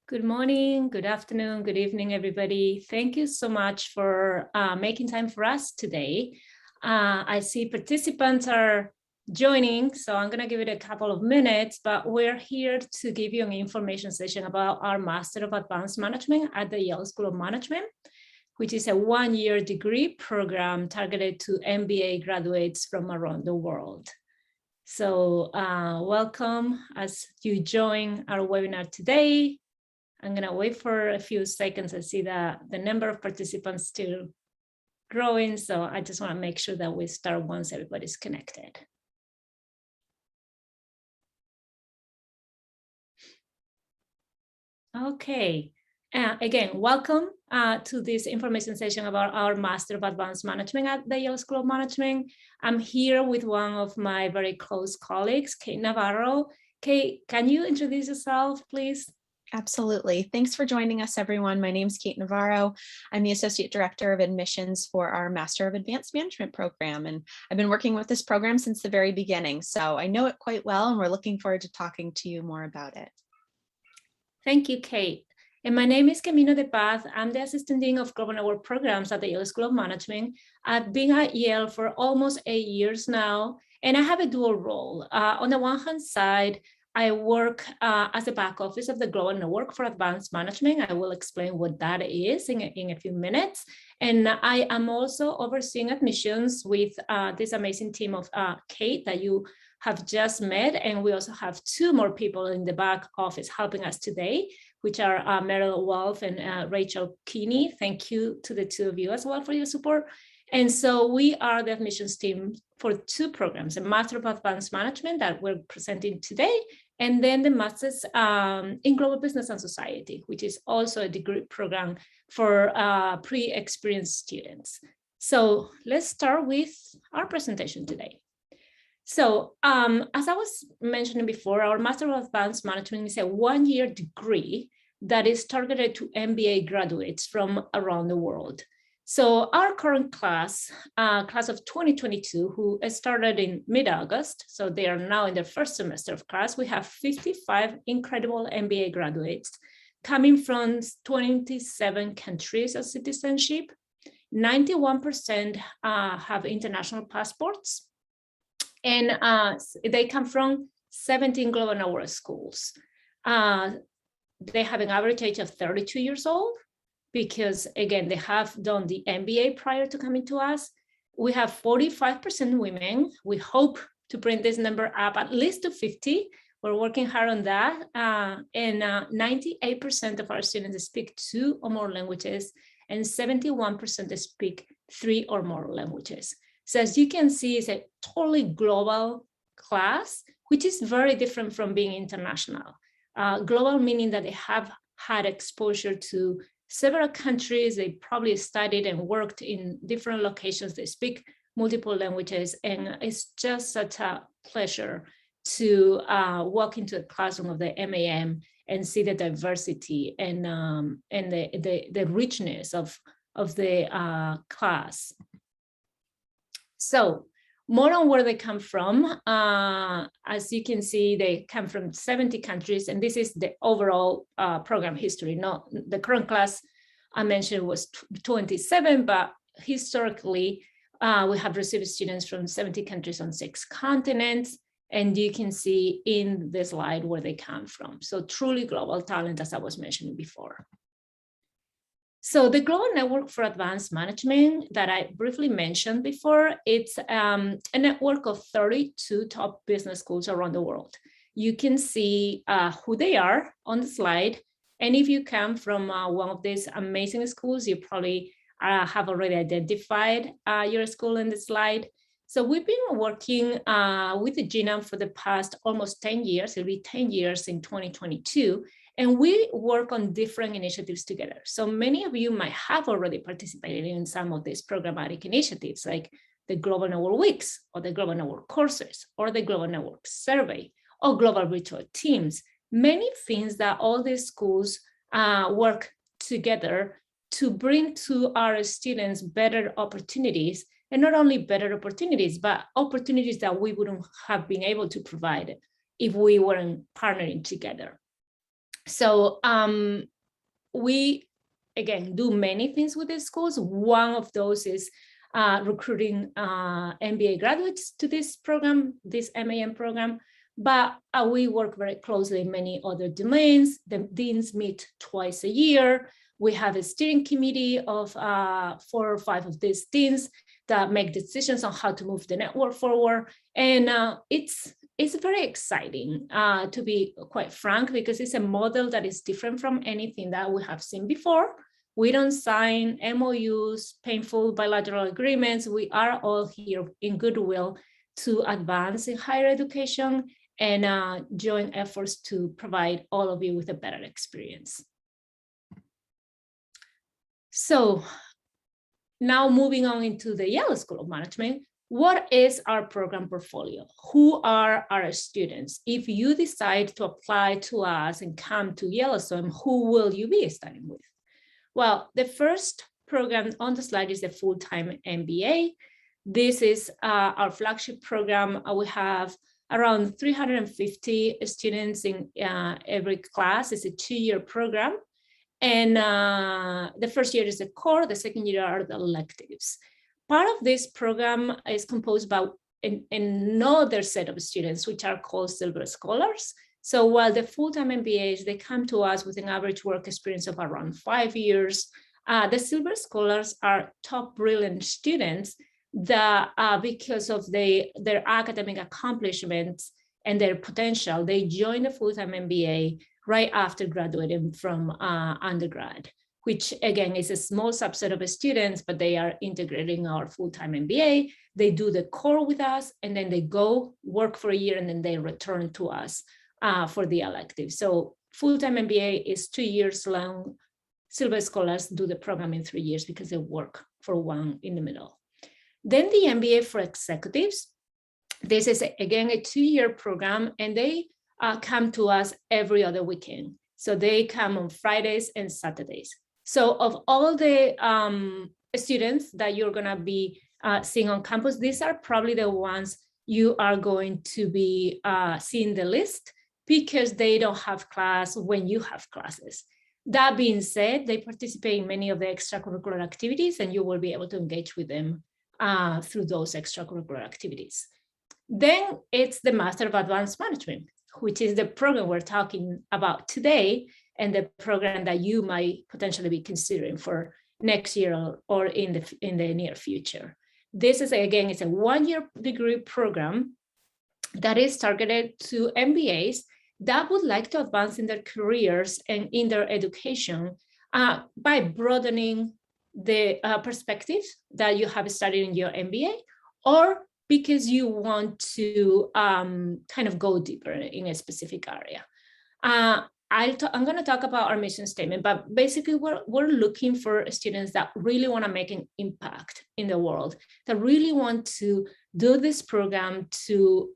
Good morning, good afternoon, good evening, everybody. Thank you so much for making time for us today. I see participants are joining, so I'm going to give it a couple of minutes, but we're here to give you an information session about our Master of Advanced Management at the Yale School of Management, which is a one-year degree program targeted to MBA graduates from around the world. So welcome as you join our webinar today. I'm going to wait for a few seconds. I see that the number of participants still growing, so I just want to make sure that we start once everybody's connected. Okay, again, welcome to this information session about our Master of Advanced Management at the Yale School of Management. I'm here with one of my very close colleagues, Kate Navarro. Kate, can you introduce yourself, please? Absolutely. Thanks for joining us, everyone. My name is Kate Navarro. I'm the Associate Director of Admissions for our Master of Advanced Management program, and I've been working with this program since the very beginning, so I know it quite well, and we're looking forward to talking to you more about it. Thank you, Kate. And my name is Camino de Paz. I'm the Assistant Dean of Global Network Programs at the Yale School of Management. I've been at Yale for almost 8 years now, and I have a dual role. On the one hand side, I work as the back office of the Global Network for Advanced Management. I will explain what that is in a few minutes. And I am also overseeing admissions with this amazing team of Kate that you have just met. And we also have two more people in the back office helping us today, which are Meryl Wolf and Rachel Keeney. Thank you to the two of you as well for your support. And so we are the admissions team for two programs, a Master of Advanced Management that we're presenting today, and then the Master's in Global Business and Society, which is also a degree program for pre-experienced students. So let's start with our presentation today. So as I was mentioning before, our Master of Advanced Management is a one-year degree that is targeted to MBA graduates from around the world. So our current class, class of 2022, who started in mid-August, so they are now in their first semester of class, we have 55 incredible MBA graduates coming from 27 countries of citizenship. 91% have international passports, and they come from 17 global network schools. They have an average age of 32 years old, because again, they have done the MBA prior to coming to us. We have 45% women. We hope to bring this number up at least to 50. We're working hard on that. And 98% of our students speak 2 or more languages, and 71% speak 3 or more languages. So as you can see, it's a totally global class, which is very different from being international. Global meaning that they have had exposure to several countries. They probably studied and worked in different locations. They speak multiple languages, and it's just such a pleasure to walk into the classroom of the MAM and see the diversity and the richness of the class. So more on where they come from. As you can see, they come from 70 countries, and this is the overall program history. Not the current class I mentioned was 27, but historically, we have received students from 70 countries on 6 continents, and you can see in the slide where they come from. So truly global talent, as I was mentioning before. So the Global Network for Advanced Management that I briefly mentioned before, it's a network of 32 top business schools around the world. You can see who they are on the slide. And if you come from one of these amazing schools, you probably have already identified your school in the slide. So we've been working with the Genome for the past almost 10 years. It'll be 10 years in 2022. And we work on different initiatives together. So many of you might have already participated in some of these programmatic initiatives, like the Global Network Weeks, or the Global Network Courses, or the Global Network Survey, or Global Virtual Teams. Many things that all these schools work together to bring to our students better opportunities, and not only better opportunities, but opportunities that we wouldn't have been able to provide if we weren't partnering together. So we, again, do many things with the schools. One of those is recruiting MBA graduates to this program, this MAM program. But we work very closely in many other domains. The deans meet twice a year. We have a steering committee of 4 or 5 of these deans that make decisions on how to move the network forward. And it's very exciting, to be quite frank, because it's a model that is different from anything that we have seen before. We don't sign MOUs, painful bilateral agreements. We are all here in goodwill to advance in higher education and join efforts to provide all of you with a better experience. So now moving on into the Yale School of Management, what is our program portfolio? Who are our students? If you decide to apply to us and come to Yale SOM, who will you be studying with? Well, the first program on the slide is the full-time MBA. This is our flagship program. We have around 350 students in every class. It's a 2-year program. And the first year is the core, the second year are the electives. Part of this program is composed by another set of students, which are called Silver Scholars. So while the full-time MBAs, they come to us with an average work experience of around 5 years, the Silver Scholars are top brilliant students that because of their academic accomplishments and their potential, they join the full-time MBA right after graduating from undergrad, which again is a small subset of students, but they are integrating our full-time MBA. They do the core with us, and then they go work for a year, and then they return to us for the elective. So full-time MBA is 2 years long. Silver Scholars do the program in 3 years because they work for 1 in the middle. Then the MBA for executives. This is, again, a 2-year program, and they come to us every other weekend. So they come on Fridays and Saturdays. So of all the students that you're gonna be seeing on campus, these are probably the ones you are going to be seeing the list, because they don't have class when you have classes. That being said, they participate in many of the extracurricular activities, and you will be able to engage with them through those extracurricular activities. Then it's the Master of Advanced Management, which is the program we're talking about today, and the program that you might potentially be considering for next year or in the near future. This is, again, it's a 1-year degree program that is targeted to MBAs that would like to advance in their careers and in their education by broadening the perspective that you have studied in your MBA, or because you want to kind of go deeper in a specific area. I'm going to talk about our mission statement, but basically we're looking for students that really want to make an impact in the world, that really want to do this program to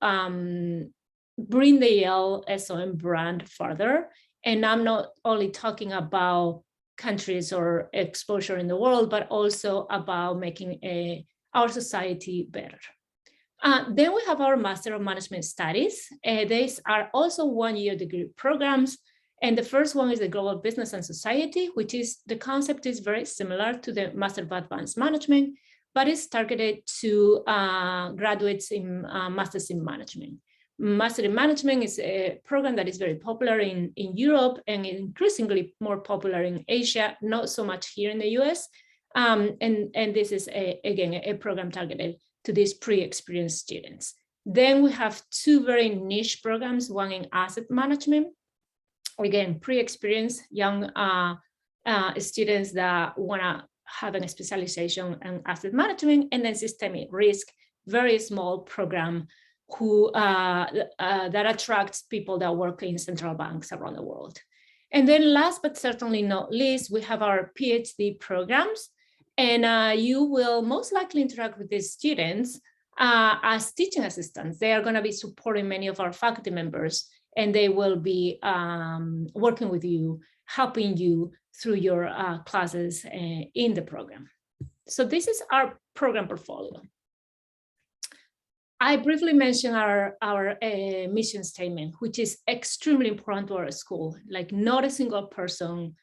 bring the Yale SOM brand further. And I'm not only talking about countries or exposure in the world, but also about making our society better. Then we have our Master of Management Studies. These are also 1-year degree programs. And the first one is the Global Business and Society, which is, the concept is very similar to the Master of Advanced Management, but it's targeted to graduates in Masters in Management. Master in Management is a program that is very popular in Europe and increasingly more popular in Asia, not so much here in the US. And this is, again, a program targeted to these pre-experienced students. Then we have 2 very niche programs, one in asset management. Again, pre-experienced young students that want to have a specialization in asset management, and then systemic risk, very small program that attracts people that work in central banks around the world. And then last but certainly not least, we have our PhD programs. And you will most likely interact with these students as teaching assistants. They are going to be supporting many of our faculty members, and they will be working with you, helping you through your classes in the program. So this is our program portfolio. I briefly mentioned our mission statement, which is extremely important to our school. Like not a single person,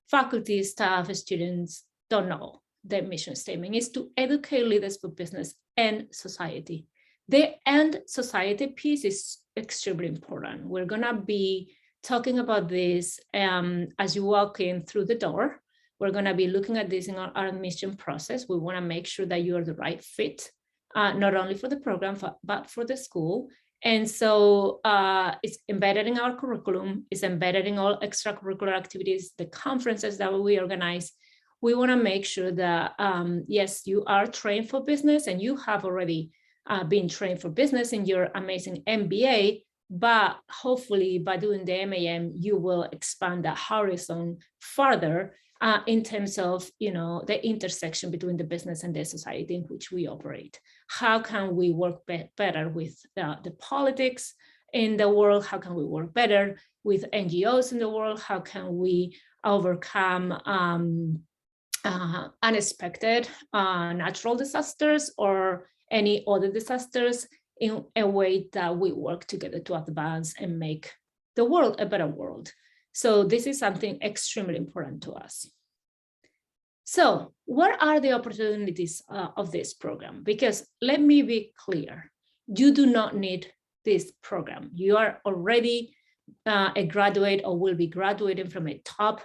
faculty, staff, students don't know the mission statement is to educate leaders for business and society. The end society piece is extremely important. We're gonna be talking about this as you walk in through the door. We're gonna be looking at this in our admission process. We wanna make sure that you are the right fit, not only for the program, but for the school. And so it's embedded in our curriculum, it's embedded in all extracurricular activities, the conferences that we organize. We wanna make sure that, yes, you are trained for business and you have already been trained for business in your amazing MBA, but hopefully by doing the MAM, you will expand that horizon further in terms of, the intersection between the business and the society in which we operate. How can we work better with the politics in the world? How can we work better with NGOs in the world? How can we overcome unexpected natural disasters or any other disasters in a way that we work together to advance and make the world a better world. So this is something extremely important to us. So what are the opportunities of this program? Because let me be clear, you do not need this program. You are already a graduate or will be graduating from a top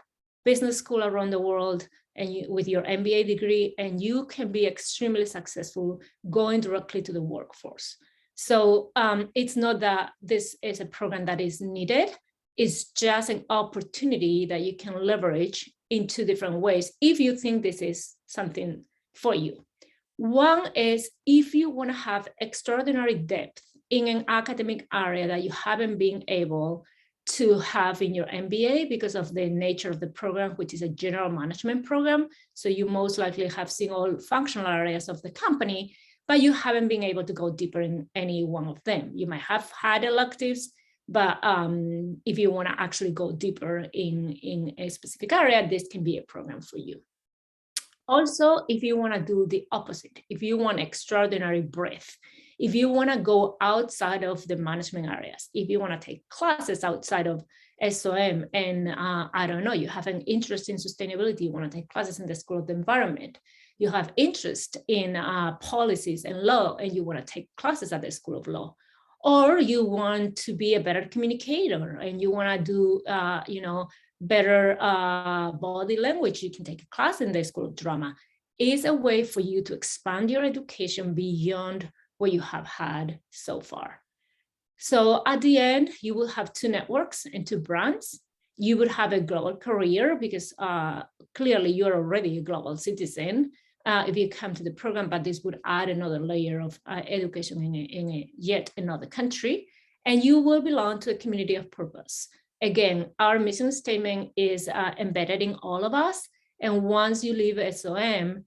business school around the world and with your MBA degree, and you can be extremely successful going directly to the workforce. So it's not that this is a program that is needed, it's just an opportunity that you can leverage in two different ways if you think this is something for you. One is if you want to have extraordinary depth in an academic area that you haven't been able to have in your MBA because of the nature of the program, which is a general management program. So you most likely have seen all functional areas of the company, but you haven't been able to go deeper in any one of them. You might have had electives, but if you want to actually go deeper in a specific area, this can be a program for you. Also, if you want to do the opposite, if you want extraordinary breadth, if you want to go outside of the management areas, if you want to take classes outside of SOM and I don't know, you have an interest in sustainability, you want to take classes in the School of the Environment, you have interest in policies and law, and you want to take classes at the School of Law, or you want to be a better communicator and you want to do, better body language, you can take a class in the School of Drama. It's a way for you to expand your education beyond what you have had so far. So at the end, you will have two networks and two brands. You would have a global career because clearly you're already a global citizen if you come to the program, but this would add another layer of education in yet another country. And you will belong to a community of purpose. Again, our mission statement is embedded in all of us. And once you leave SOM,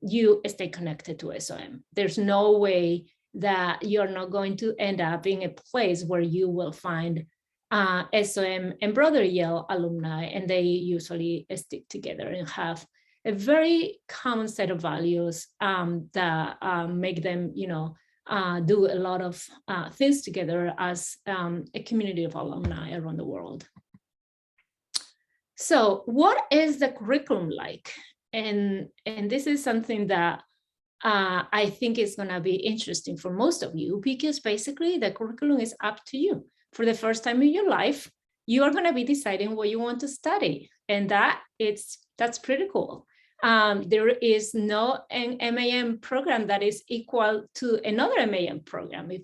you stay connected to SOM. There's no way that you're not going to end up in a place where you will find SOM and broader Yale alumni, and they usually stick together and have a very common set of values that make them, do a lot of things together as a community of alumni around the world. So what is the curriculum like? And this is something that I think is going to be interesting for most of you, because basically the curriculum is up to you. For the first time in your life, you are going to be deciding what you want to study, and that's pretty cool. There is no an MAM program that is equal to another MAM program. If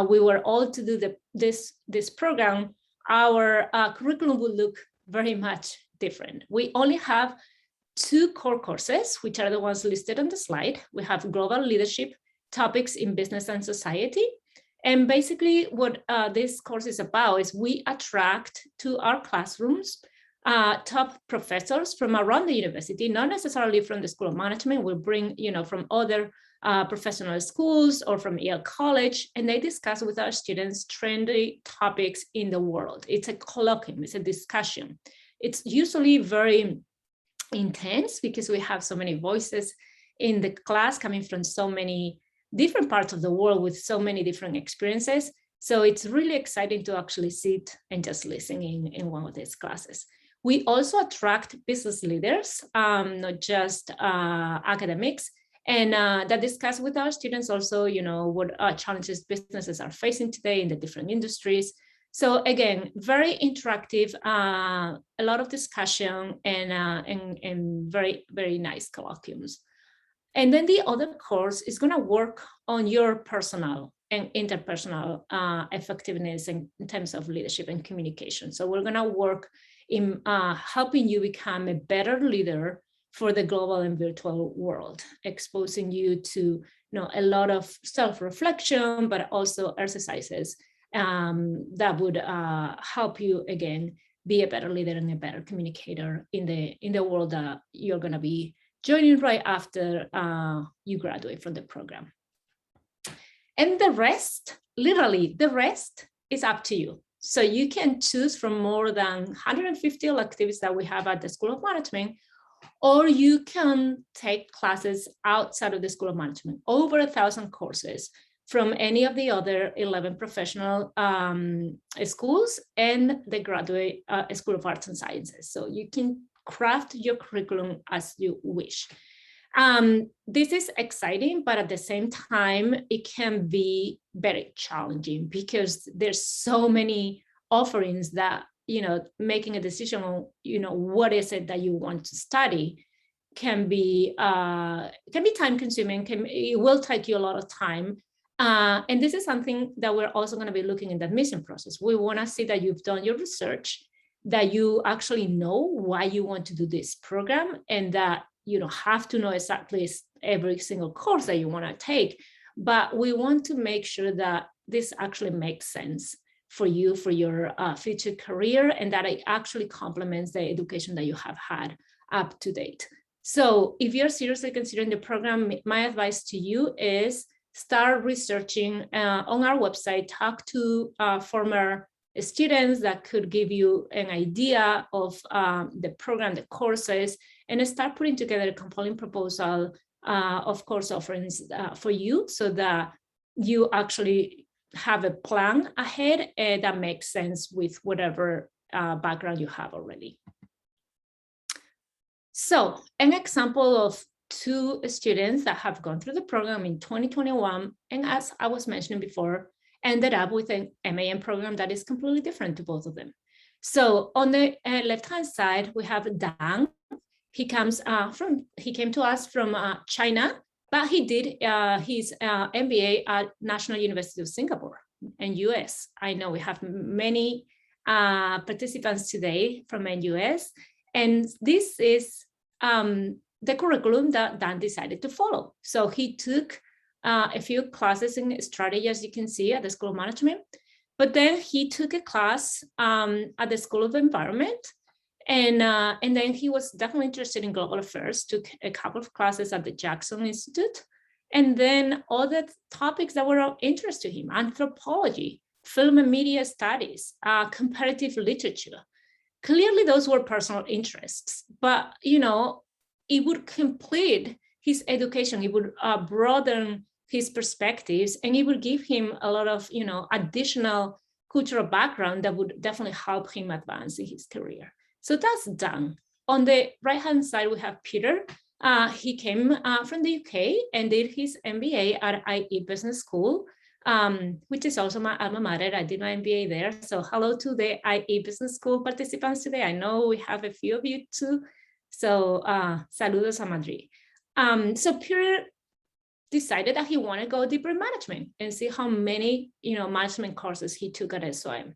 we were all to do this program, our curriculum would look very much different. We only have two core courses, which are the ones listed on the slide. We have global leadership, topics in business and society. And basically what this course is about is we attract to our classrooms top professors from around the university, not necessarily from the School of Management. We'll bring, from other professional schools or from Yale College, and they discuss with our students trendy topics in the world. It's a colloquium, it's a discussion. It's usually very intense because we have so many voices in the class coming from so many different parts of the world with so many different experiences. So it's really exciting to actually sit and just listen in one of these classes. We also attract business leaders, not just academics, and that discuss with our students also, what challenges businesses are facing today in the different industries. So again, very interactive, a lot of discussion, and very, very nice colloquiums. And then the other course is going to work on your personal and interpersonal effectiveness in terms of leadership and communication. So we're going to work in helping you become a better leader for the global and virtual world, exposing you to a lot of self-reflection, but also exercises that would help you, again, be a better leader and a better communicator in the world that you're going to be joining right after you graduate from the program. And the rest, literally, the rest is up to you. So you can choose from more than 150 electives that we have at the School of Management, or you can take classes outside of the School of Management, over 1,000 courses from any of the other 11 professional schools and the Graduate School of Arts and Sciences. So you can craft your curriculum as you wish. This is exciting, but at the same time, it can be very challenging because there's so many offerings that, making a decision on, what is it that you want to study can be time consuming. It will take you a lot of time. And this is something that we're also going to be looking in the admission process. We want to see that you've done your research, that you actually know why you want to do this program, and that you don't have to know exactly every single course that you want to take, but we want to make sure that this actually makes sense for you, for your future career, and that it actually complements the education that you have had up to date. So if you're seriously considering the program, my advice to you is start researching on our website, talk to former students that could give you an idea of the program, the courses, and start putting together a compelling proposal of course offerings for you, so that you actually have a plan ahead that makes sense with whatever background you have already. So an example of two students that have gone through the program in 2021, and as I was mentioning before, ended up with an MAM program that is completely different to both of them. So on the left-hand side, we have Dan. He came to us from China, but he did his MBA at National University of Singapore and US. I know we have many participants today from NUS, and this is the curriculum that Dan decided to follow. So he took a few classes in strategy, as you can see, at the School of Management, but then he took a class at the School of Environment, and then he was definitely interested in global affairs, took a couple of classes at the Jackson Institute, and then other topics that were of interest to him: anthropology, film and media studies, comparative literature. Clearly, those were personal interests, but it would complete his education. It would broaden his perspectives, and it would give him a lot of additional cultural background that would definitely help him advance in his career. So that's done. On the right-hand side, we have Peter. He came from the UK and did his MBA at IE Business School, which is also my alma mater. I did my MBA there. So hello to the IE Business School participants today. I know we have a few of you too. So saludos a Madrid. So Peter decided that he wanted to go deeper in management and see how many management courses he took at SOM.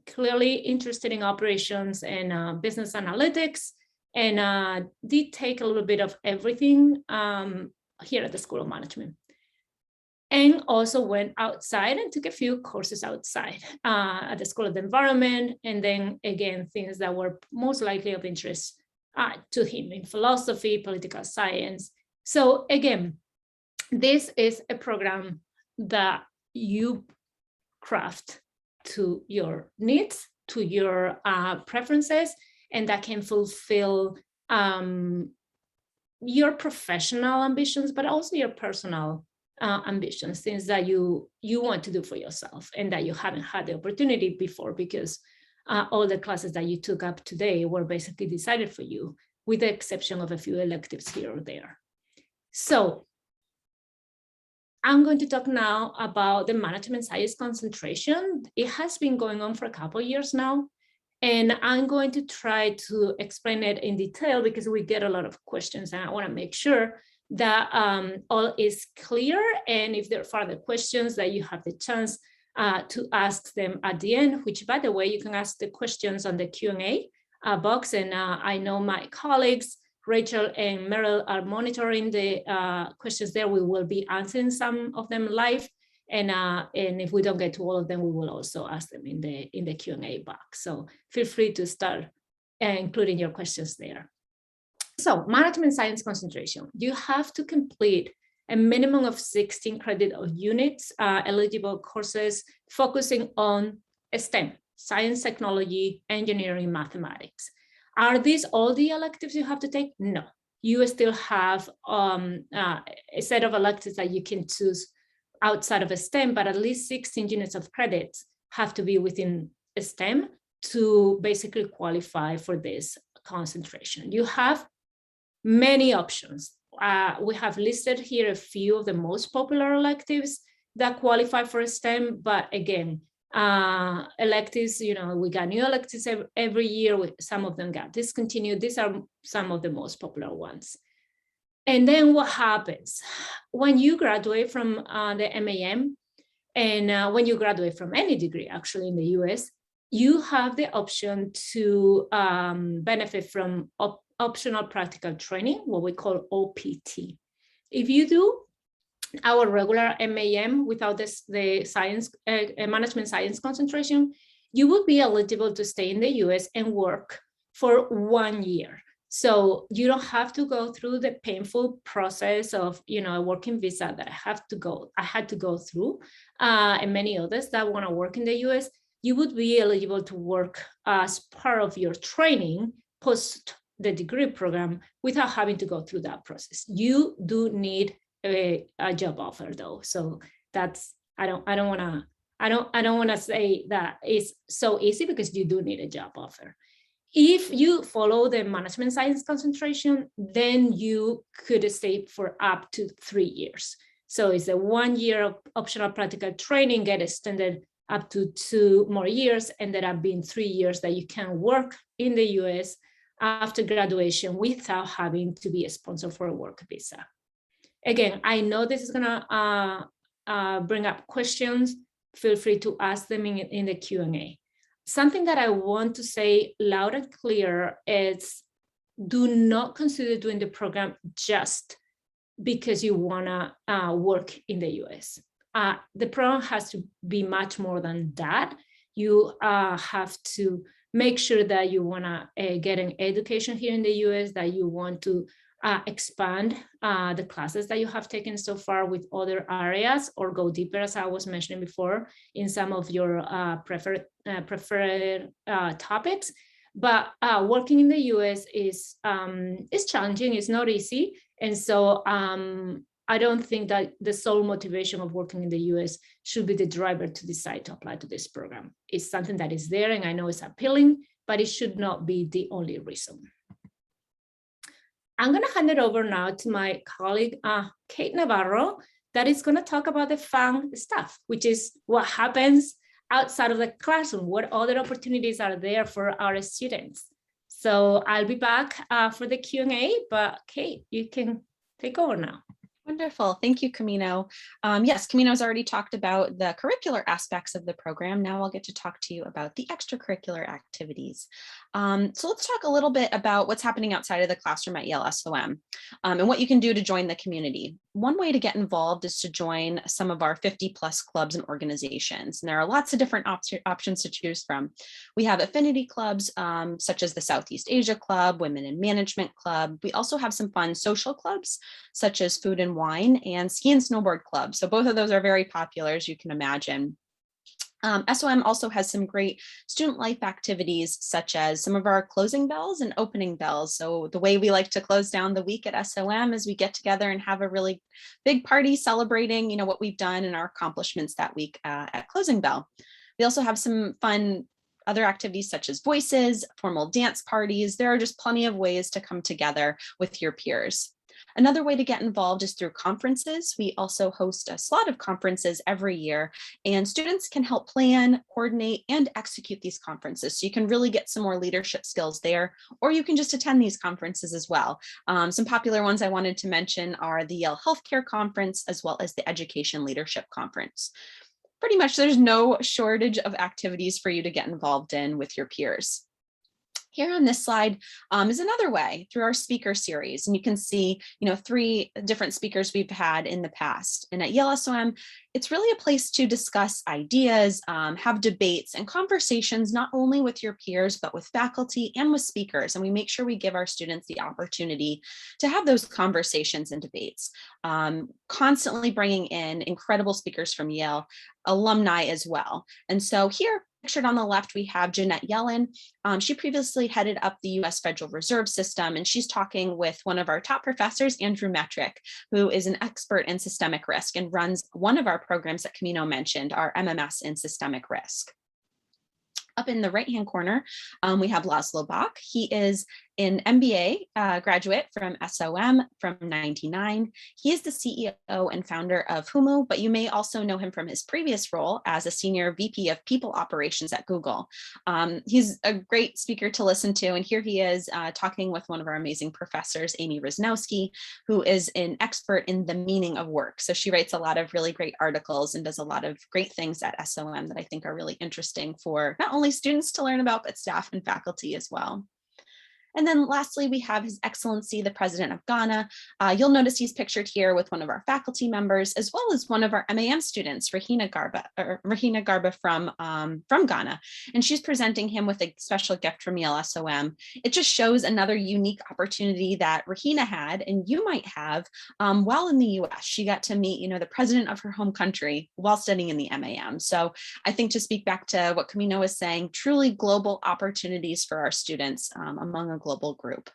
Clearly interested in operations and business analytics, and did take a little bit of everything here at the School of Management. And also went outside and took a few courses outside at the School of the Environment, and then again, things that were most likely of interest to him in philosophy, political science. So again, this is a program that you craft to your needs, to your preferences, and that can fulfill your professional ambitions, but also your personal ambitions, things that you want to do for yourself and that you haven't had the opportunity before, because all the classes that you took up today were basically decided for you, with the exception of a few electives here or there. So I'm going to talk now about the management science concentration. It has been going on for a couple of years now, and I'm going to try to explain it in detail because we get a lot of questions, and I want to make sure that all is clear. And if there are further questions, that you have the chance to ask them at the end, which, by the way, you can ask the questions on the Q&A box. And I know my colleagues, Rachel and Meryl, are monitoring the questions there. We will be answering some of them live. And if we don't get to all of them, we will also ask them in the Q&A box. So feel free to start including your questions there. So management science concentration, you have to complete a minimum of 16 credit of units, eligible courses focusing on STEM, science, technology, engineering, mathematics. Are these all the electives you have to take? No, you still have a set of electives that you can choose outside of STEM, but at least 16 units of credits have to be within STEM to basically qualify for this concentration. You have many options. We have listed here a few of the most popular electives that qualify for STEM, but again, electives, we got new electives every year. Some of them got discontinued. These are some of the most popular ones. And then what happens when you graduate from the MAM, and when you graduate from any degree, actually in the US, you have the option to benefit from optional practical training, what we call OPT. If you do our regular MAM without the science management science concentration, you will be eligible to stay in the US and work for 1 year. So you don't have to go through the painful process of, a working visa that I had to go through, and many others that want to work in the US. You would be eligible to work as part of your training post the degree program without having to go through that process. You do need a job offer though, so that's I don't want to say that it's so easy, because you do need a job offer. If you follow the management science concentration, then you could stay for up to 3 years. So it's a 1 year of optional practical training, get extended up to 2 more years, and there have been 3 years that you can work in the US after graduation without having to be a sponsor for a work visa. Again, I know this is gonna bring up questions. Feel free to ask them in the Q&A. Something that I want to say loud and clear is, do not consider doing the program just because you wanna work in the US. The program has to be much more than that. You have to make sure that you wanna get an education here in the US, that you want to expand the classes that you have taken so far with other areas, or go deeper, as I was mentioning before, in some of your preferred topics. But working in the US is challenging. It's not easy, and so I don't think that the sole motivation of working in the US should be the driver to decide to apply to this program. It's something that is there, and I know it's appealing, but it should not be the only reason. I'm going to hand it over now to my colleague, Kate Navarro, that is going to talk about the fun stuff, which is what happens outside of the classroom, what other opportunities are there for our students. So I'll be back for the Q&A, but Kate, you can take over now. Wonderful. Thank you, Camino. Yes, Camino's already talked about the curricular aspects of the program. Now I'll get to talk to you about the extracurricular activities. So let's talk a little bit about what's happening outside of the classroom at Yale SOM and what you can do to join the community. One way to get involved is to join some of our 50+ clubs and organizations. And there are lots of different options to choose from. We have affinity clubs such as the Southeast Asia Club, Women in Management Club. We also have some fun social clubs such as Food and Wine and Ski and Snowboard Club. So both of those are very popular, as you can imagine. SOM also has some great student life activities, such as some of our closing bells and opening bells. So the way we like to close down the week at SOM is we get together and have a really big party celebrating, what we've done and our accomplishments that week at closing bell. We also have some fun other activities such as voices, formal dance parties. There are just plenty of ways to come together with your peers. Another way to get involved is through conferences. We also host a slot of conferences every year, and students can help plan, coordinate, and execute these conferences. So you can really get some more leadership skills there, or you can just attend these conferences as well. Some popular ones I wanted to mention are the Yale Healthcare Conference, as well as the Education Leadership Conference. Pretty much there's no shortage of activities for you to get involved in with your peers. Here on this slide is another way through our speaker series. And you can see, 3 different speakers we've had in the past. And at Yale SOM, it's really a place to discuss ideas, have debates and conversations, not only with your peers, but with faculty and with speakers. And we make sure we give our students the opportunity to have those conversations and debates, constantly bringing in incredible speakers from Yale, alumni as well. And so here, pictured on the left, we have Jeanette Yellen. She previously headed up the US Federal Reserve System, and she's talking with one of our top professors, Andrew Metrick, who is an expert in systemic risk and runs one of our programs that Camino mentioned, our MMS in systemic risk. Up in the right-hand corner, we have Laszlo Bach. He is an MBA graduate from SOM from '99. He is the CEO and founder of Humu, but you may also know him from his previous role as a senior VP of People Operations at Google. He's a great speaker to listen to, and here he is talking with one of our amazing professors, Amy Rosnowski, who is an expert in the meaning of work. So she writes a lot of really great articles and does a lot of great things at SOM that I think are really interesting for not only students to learn about, but staff and faculty as well. And then lastly, we have His Excellency, the President of Ghana. You'll notice he's pictured here with one of our faculty members, as well as one of our MAM students, Rahina Garba from Ghana. And she's presenting him with a special gift from Yale SOM. It just shows another unique opportunity that Rahina had, and you might have, while in the US. She got to meet, the president of her home country while studying in the MAM. So I think, to speak back to what Camino was saying, truly global opportunities for our students among a global group.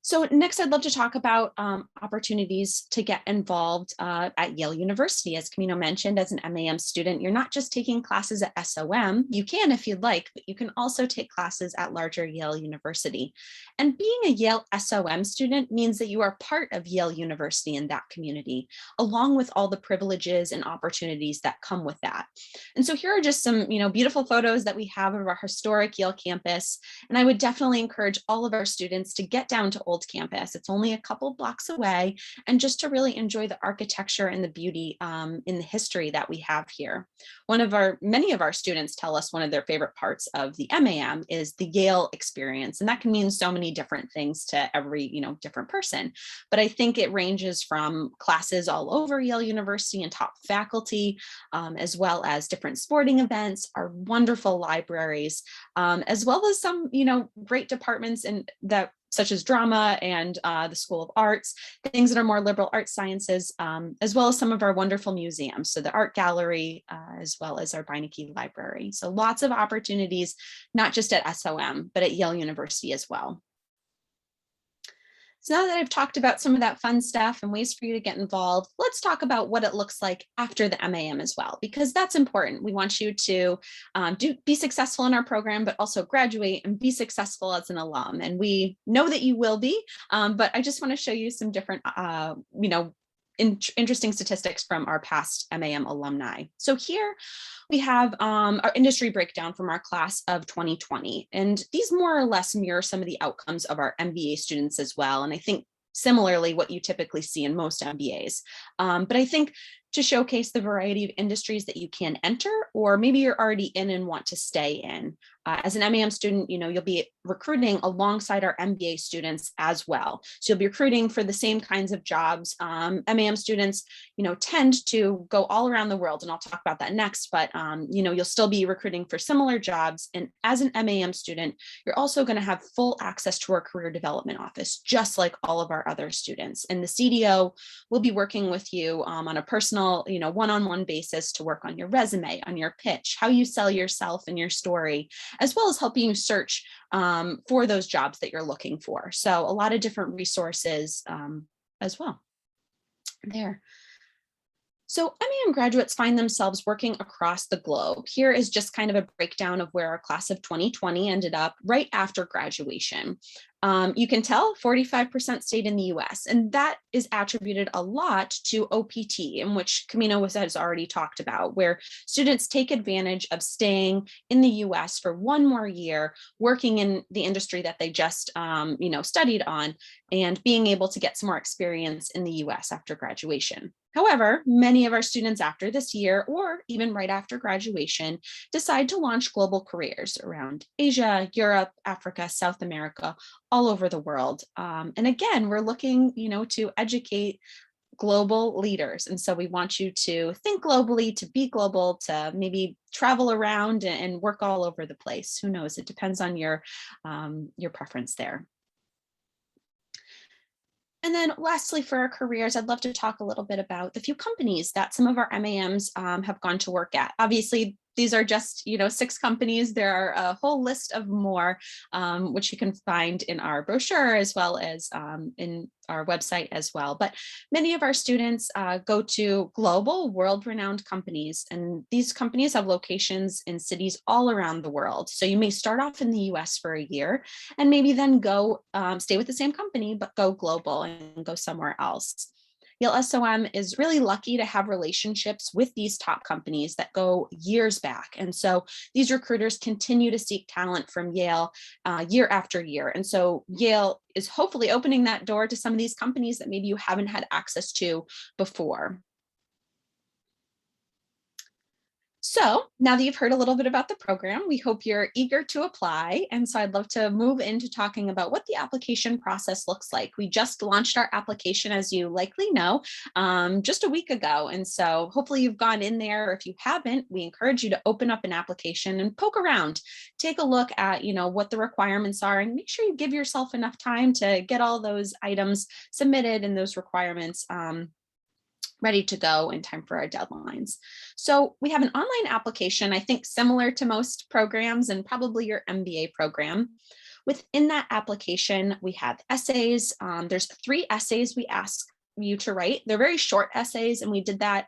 So next, I'd love to talk about opportunities to get involved at Yale University. As Camino mentioned, as an MAM student, you're not just taking classes at SOM. You can if you'd like, but you can also take classes at larger Yale University. And being a Yale SOM student means that you are part of Yale University in that community, along with all the privileges and opportunities that come with that. And so here are just some beautiful photos that we have of our historic Yale campus. And I would definitely encourage all of our students to get down to Old Campus. It's only a couple blocks away, and just to really enjoy the architecture and the beauty in the history that we have here. Many of our students tell us one of their favorite parts of the MAM is the Yale Experience, and that can mean so many different things to every different person. But I think it ranges from classes all over Yale University and top faculty, as well as different sporting events, our wonderful libraries, as well as some great departments such as drama and the School of Arts, things that are more liberal arts sciences, as well as some of our wonderful museums. So the art gallery, as well as our Beinecke Library. So lots of opportunities, not just at SOM, but at Yale University as well. So now that I've talked about some of that fun stuff and ways for you to get involved, let's talk about what it looks like after the MAM as well, because that's important. We want you to be successful in our program, but also graduate and be successful as an alum. And we know that you will be, but I just want to show you some different, interesting statistics from our past MAM alumni. So here we have our industry breakdown from our class of 2020. And these more or less mirror some of the outcomes of our MBA students as well. And I think similarly what you typically see in most MBAs. But I think to showcase the variety of industries that you can enter, or maybe you're already in and want to stay in. As an MAM student, you'll be recruiting alongside our MBA students as well. So you'll be recruiting for the same kinds of jobs. MAM students, tend to go all around the world, and I'll talk about that next, but you'll still be recruiting for similar jobs. And as an MAM student, you're also going to have full access to our career development office, just like all of our other students. And the CDO will be working with you on a personal personal, one-on-one basis to work on your resume, on your pitch, how you sell yourself and your story, as well as helping you search for those jobs that you're looking for. So a lot of different resources as well there. So MAM graduates find themselves working across the globe. Here is just kind of a breakdown of where our class of 2020 ended up right after graduation. You can tell 45% stayed in the US, and that is attributed a lot to OPT, in which Camino has already talked about, where students take advantage of staying in the US for one more year, working in the industry that they just studied on, and being able to get some more experience in the US after graduation. However, many of our students after this year, or even right after graduation, decide to launch global careers around Asia, Europe, Africa, South America, all over the world. And again, we're looking, to educate global leaders. And so we want you to think globally, to be global, to maybe travel around and work all over the place. Who knows? It depends on your preference there. And then lastly, for our careers, I'd love to talk a little bit about the few companies that some of our MAMs have gone to work at. Obviously, these are just 6 companies. There are a whole list of more, which you can find in our brochure as well as in our website as well. But many of our students go to global, world-renowned companies, and these companies have locations in cities all around the world. So you may start off in the US for a year and maybe then go stay with the same company, but go global and go somewhere else. Yale SOM is really lucky to have relationships with these top companies that go years back. And so these recruiters continue to seek talent from Yale year after year. And so Yale is hopefully opening that door to some of these companies that maybe you haven't had access to before. So now that you've heard a little bit about the program, we hope you're eager to apply. And so I'd love to move into talking about what the application process looks like. We just launched our application, as you likely know, just a week ago. And so hopefully you've gone in there. If you haven't, we encourage you to open up an application and poke around. Take a look at, what the requirements are, and make sure you give yourself enough time to get all those items submitted and those requirements ready to go in time for our deadlines. So we have an online application, I think similar to most programs and probably your MBA program. Within that application, we have essays. There's 3 essays we ask you to write. They're very short essays, and we did that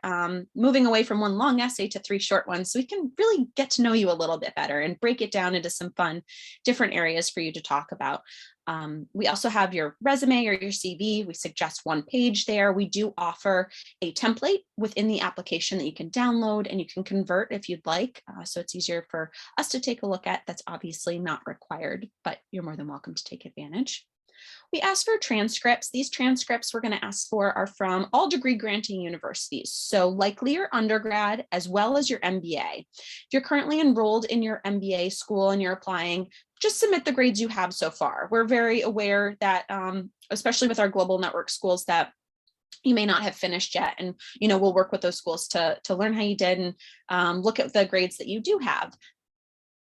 moving away from one long essay to 3 short ones, so we can really get to know you a little bit better and break it down into some fun different areas for you to talk about. We also have your resume or your CV. We suggest 1 page there. We do offer a template within the application that you can download and you can convert if you'd like. So it's easier for us to take a look at. That's obviously not required, but you're more than welcome to take advantage. We ask for transcripts. These transcripts we're going to ask for are from all degree granting universities. So likely your undergrad as well as your MBA. If you're currently enrolled in your MBA school and you're applying, just submit the grades you have so far. We're very aware that, especially with our global network schools, that you may not have finished yet. And, we'll work with those schools to learn how you did and look at the grades that you do have.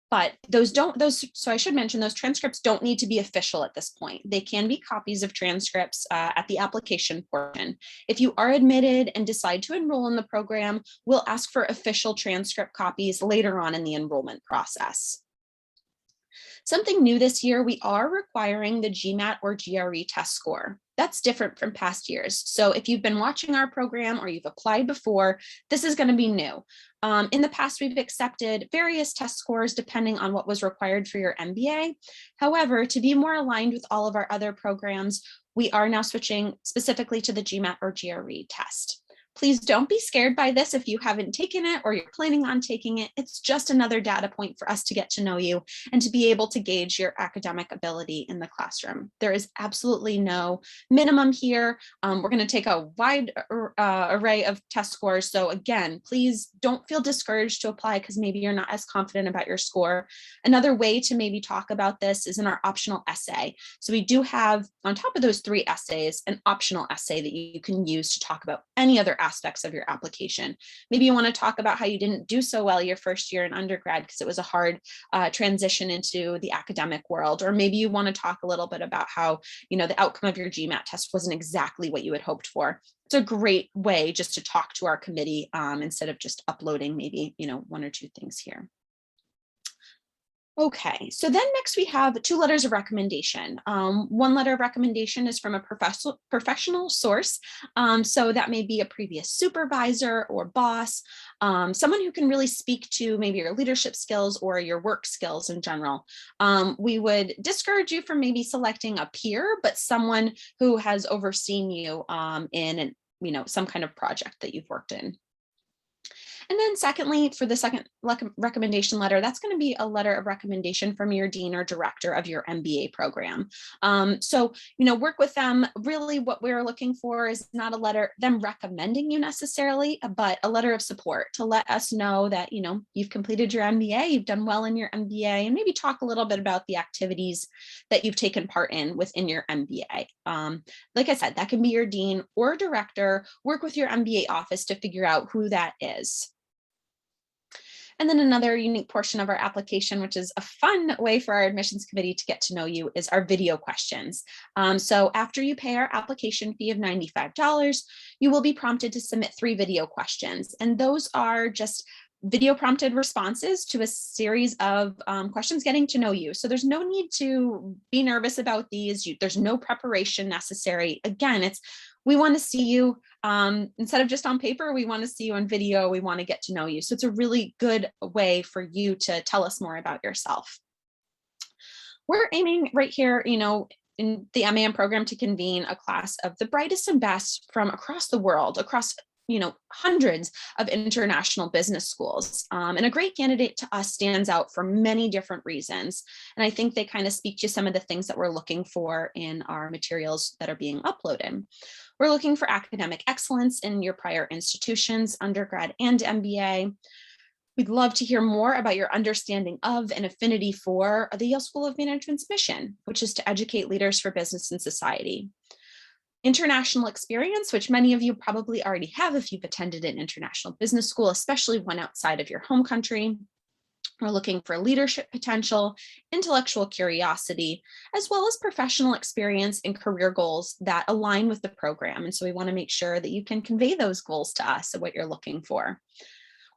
But so I should mention, those transcripts don't need to be official at this point. They can be copies of transcripts at the application portion. If you are admitted and decide to enroll in the program, we'll ask for official transcript copies later on in the enrollment process. Something new this year, we are requiring the Gmat or GRE test score. That's different from past years. So if you've been watching our program or you've applied before, this is going to be new. In the past, we've accepted various test scores depending on what was required for your MBA. However, to be more aligned with all of our other programs, we are now switching specifically to the Gmat or GRE test. Please don't be scared by this if you haven't taken it or you're planning on taking it. It's just another data point for us to get to know you and to be able to gauge your academic ability in the classroom. There is absolutely no minimum here. We're going to take a wide array of test scores. So again, please don't feel discouraged to apply because maybe you're not as confident about your score. Another way to maybe talk about this is in our optional essay. So we do have, on top of those 3 essays, an optional essay that you can use to talk about any other aspects of your application. Maybe you want to talk about how you didn't do so well your first year in undergrad because it was a hard transition into the academic world. Or maybe you want to talk a little bit about how, the outcome of your Gmat test wasn't exactly what you had hoped for. It's a great way just to talk to our committee instead of just uploading maybe, one or two things here. Okay, so then next we have 2 letters of recommendation. One letter of recommendation is from a professional source. So that may be a previous supervisor or boss, someone who can really speak to maybe your leadership skills or your work skills in general. We would discourage you from maybe selecting a peer, but someone who has overseen you in some kind of project that you've worked in. And then secondly, for the second recommendation letter, that's going to be a letter of recommendation from your dean or director of your MBA program. So, work with them. Really what we're looking for is not a letter, them recommending you necessarily, but a letter of support to let us know that, you've completed your MBA, you've done well in your MBA, and maybe talk a little bit about the activities that you've taken part in within your MBA. Like I said, that can be your dean or director. Work with your MBA office to figure out who that is. And then another unique portion of our application, which is a fun way for our admissions committee to get to know you, is our video questions. So after you pay our application fee of $95, you will be prompted to submit 3 video questions. And those are just video prompted responses to a series of questions getting to know you. So there's no need to be nervous about these. There's no preparation necessary. Again, we want to see you instead of just on paper, we want to see you on video. We want to get to know you. So it's a really good way for you to tell us more about yourself. We're aiming right here, in the MAM program to convene a class of the brightest and best from across the world, across hundreds of international business schools. And a great candidate to us stands out for many different reasons. And I think they kind of speak to some of the things that we're looking for in our materials that are being uploaded. We're looking for academic excellence in your prior institutions, undergrad and MBA. We'd love to hear more about your understanding of and affinity for the Yale School of Management's mission, which is to educate leaders for business and society. International experience, which many of you probably already have if you've attended an international business school, especially one outside of your home country. We're looking for leadership potential, intellectual curiosity, as well as professional experience and career goals that align with the program. And so we want to make sure that you can convey those goals to us and what you're looking for.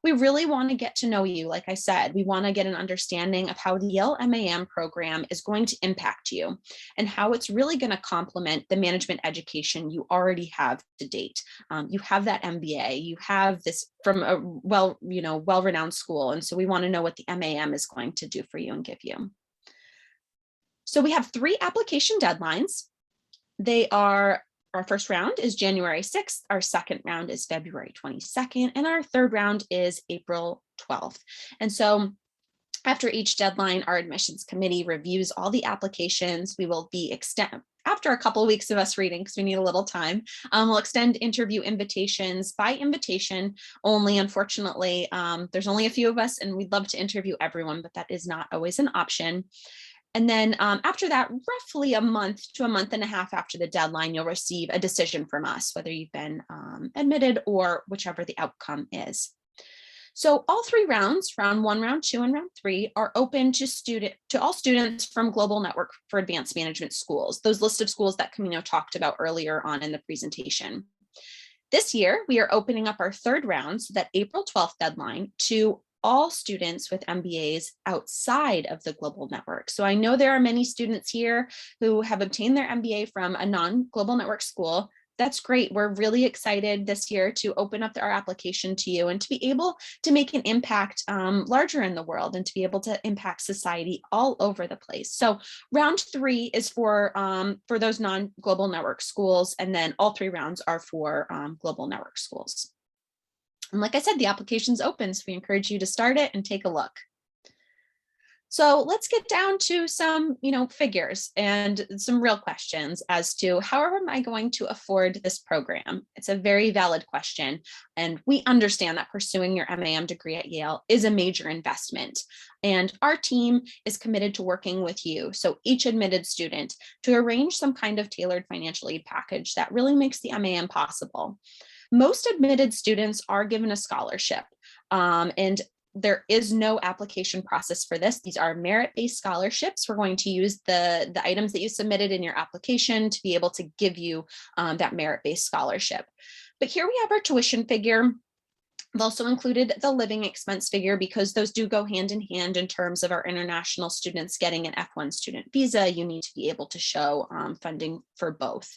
We really want to get to know you. Like I said, we want to get an understanding of how the Yale MAM program is going to impact you and how it's really going to complement the management education you already have to date. You have that MBA, you have this from a well-renowned school. And so we want to know what the MAM is going to do for you and give you. So we have 3 application deadlines. Our first round is January 6th, our second round is February 22nd, and our third round is April 12th. And so after each deadline, our admissions committee reviews all the applications. We will be after a couple of weeks of us reading, because we need a little time, we'll extend interview invitations by invitation only. Unfortunately, there's only a few of us and we'd love to interview everyone, but that is not always an option. And then after that, roughly a month to a month and a half after the deadline, you'll receive a decision from us, whether you've been admitted or whichever the outcome is. So all 3 rounds, round 1, round 2, and round 3, are open to all students from Global Network for Advanced Management schools, those list of schools that Camino talked about earlier on in the presentation. This year, we are opening up our 3rd round, so that April 12th deadline, to all students with MBAs outside of the global network. So I know there are many students here who have obtained their MBA from a non-global network school. That's great. We're really excited this year to open up our application to you and to be able to make an impact larger in the world and to be able to impact society all over the place. So round 3 is for those non-global network schools, and then all 3 rounds are for global network schools. And like I said, the application's open, so we encourage you to start it and take a look. So let's get down to some, figures and some real questions as to how am I going to afford this program? It's a very valid question. And we understand that pursuing your MAM degree at Yale is a major investment. And our team is committed to working with you, so each admitted student, to arrange some kind of tailored financial aid package that really makes the MAM possible. Most admitted students are given a scholarship, and there is no application process for this. These are merit-based scholarships. We're going to use the items that you submitted in your application to be able to give you that merit-based scholarship. But here we have our tuition figure. I've also included the living expense figure because those do go hand in hand in terms of our international students getting an F1 student visa. You need to be able to show funding for both.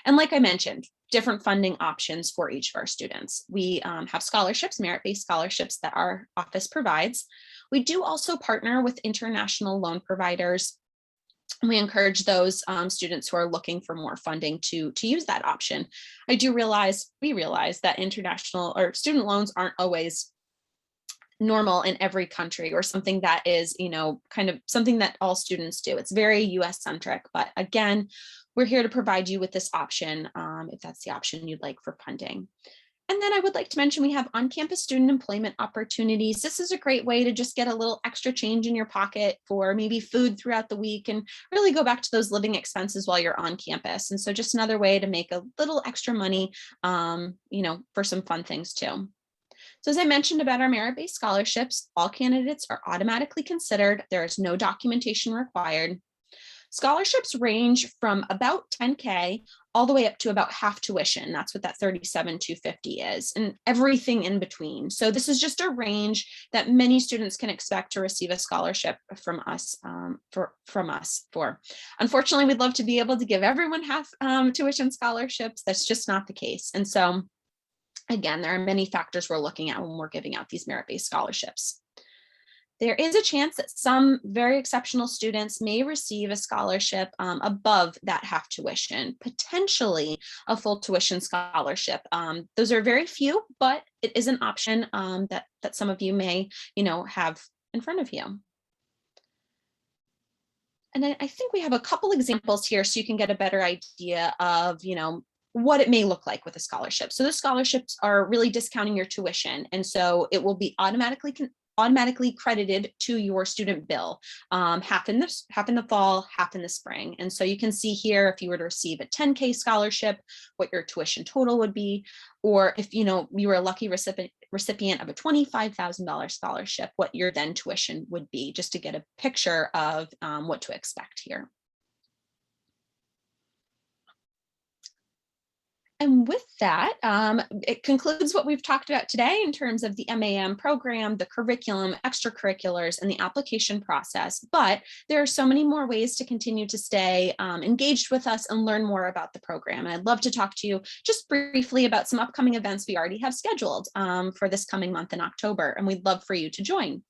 And like I mentioned, different funding options for each of our students. We have scholarships, merit-based scholarships that our office provides. We do also partner with international loan providers. We encourage those students who are looking for more funding to use that option. We realize that international or student loans aren't always normal in every country or something that is, kind of something that all students do. It's very US centric, but again, we're here to provide you with this option if that's the option you'd like for funding. And then I would like to mention we have on-campus student employment opportunities. This is a great way to just get a little extra change in your pocket for maybe food throughout the week and really go back to those living expenses while you're on campus. And so just another way to make a little extra money, for some fun things too. So as I mentioned about our merit-based scholarships, all candidates are automatically considered. There is no documentation required. Scholarships range from about $10K all the way up to about half tuition. That's what that $37,250 is, and everything in between. So this is just a range that many students can expect to receive a scholarship from us. Unfortunately, we'd love to be able to give everyone half tuition scholarships. That's just not the case. And so, again, there are many factors we're looking at when we're giving out these merit-based scholarships. There is a chance that some very exceptional students may receive a scholarship above that half tuition, potentially a full tuition scholarship. Those are very few, but it is an option that some of you may, have in front of you. And I think we have a couple examples here so you can get a better idea of, what it may look like with a scholarship. So the scholarships are really discounting your tuition. And so it will be automatically credited to your student bill, half in the fall, half in the spring. And so you can see here, if you were to receive a $10K scholarship, what your tuition total would be, or if you were a lucky recipient of a $25,000 scholarship, what your then tuition would be, just to get a picture of what to expect here. And with that, it concludes what we've talked about today in terms of the MAM program, the curriculum, extracurriculars, and the application process. But there are so many more ways to continue to stay engaged with us and learn more about the program. And I'd love to talk to you just briefly about some upcoming events we already have scheduled for this coming month in October, and we'd love for you to join.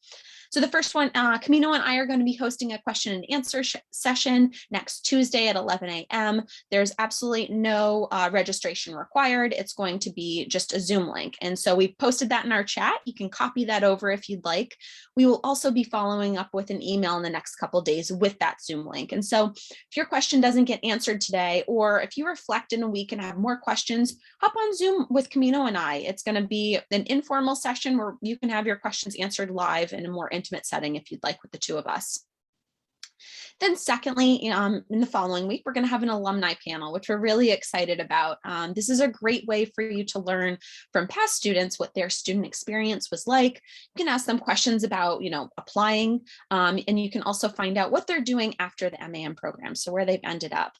So the first one, Camino and I are going to be hosting a question and answer session next Tuesday at 11 a.m. There's absolutely no registration required. It's going to be just a Zoom link. And so we've posted that in our chat. You can copy that over if you'd like. We will also be following up with an email in the next couple of days with that Zoom link. And so if your question doesn't get answered today, or if you reflect in a week and have more questions, hop on Zoom with Camino and I. It's going to be an informal session where you can have your questions answered live in a more intimate setting if you'd like with the two of us. Then secondly, in the following week, we're going to have an alumni panel, which we're really excited about. This is a great way for you to learn from past students what their student experience was like. You can ask them questions about, applying, and you can also find out what they're doing after the MAM program, so where they've ended up.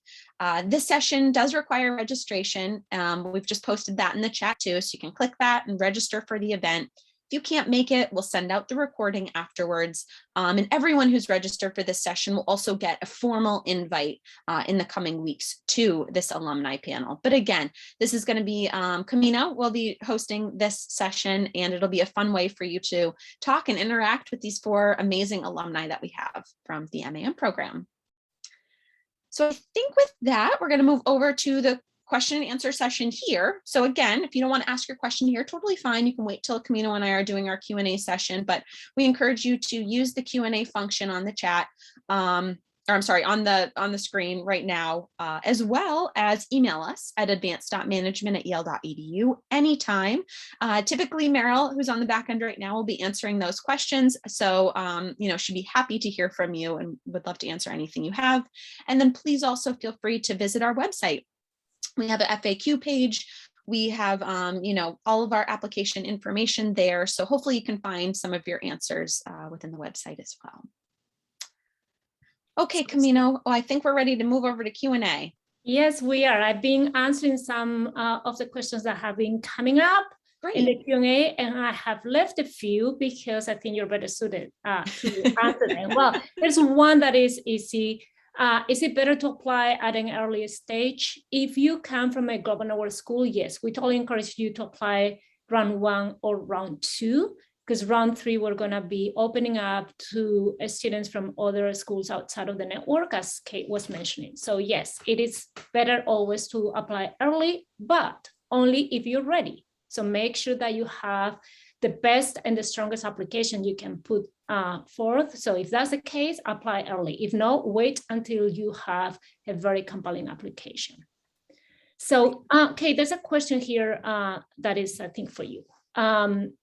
This session does require registration. We've just posted that in the chat too, so you can click that and register for the event. If you can't make it, we'll send out the recording afterwards. And everyone who's registered for this session will also get a formal invite in the coming weeks to this alumni panel. But again, this is going to be Camino will be hosting this session, and it'll be a fun way for you to talk and interact with these 4 amazing alumni that we have from the MAM program. So I think with that, we're going to move over to the question and answer session here. So again, if you don't want to ask your question here, totally fine. You can wait till Camino and I are doing our Q&A session, but we encourage you to use the Q&A function on the chat, on the screen right now, as well as email us at advanced.management@yale.edu anytime. Typically, Meryl, who's on the back end right now, will be answering those questions. So, she'd be happy to hear from you and would love to answer anything you have. And then please also feel free to visit our website. We have an FAQ page we have, all of our application information there. So hopefully you can find some of your answers within the website as well. Okay, Camino, I think we're ready to move over to Q&A. Yes, we are. I've been answering some of the questions that have been coming up in the Q&A, and I have left a few because I think you're better suited to answer them. Well, there's one that is easy. Is it better to apply at an earlier stage? If you come from a Global Network school, yes, we totally encourage you to apply round 1 or round 2, because round 3, we're going to be opening up to students from other schools outside of the network, as Kate was mentioning. So yes, it is better always to apply early, but only if you're ready. So make sure that you have the best and the strongest application you can put forth. So if that's the case, apply early. If not, wait until you have a very compelling application. So, Kate, there's a question here that is, I think, for you.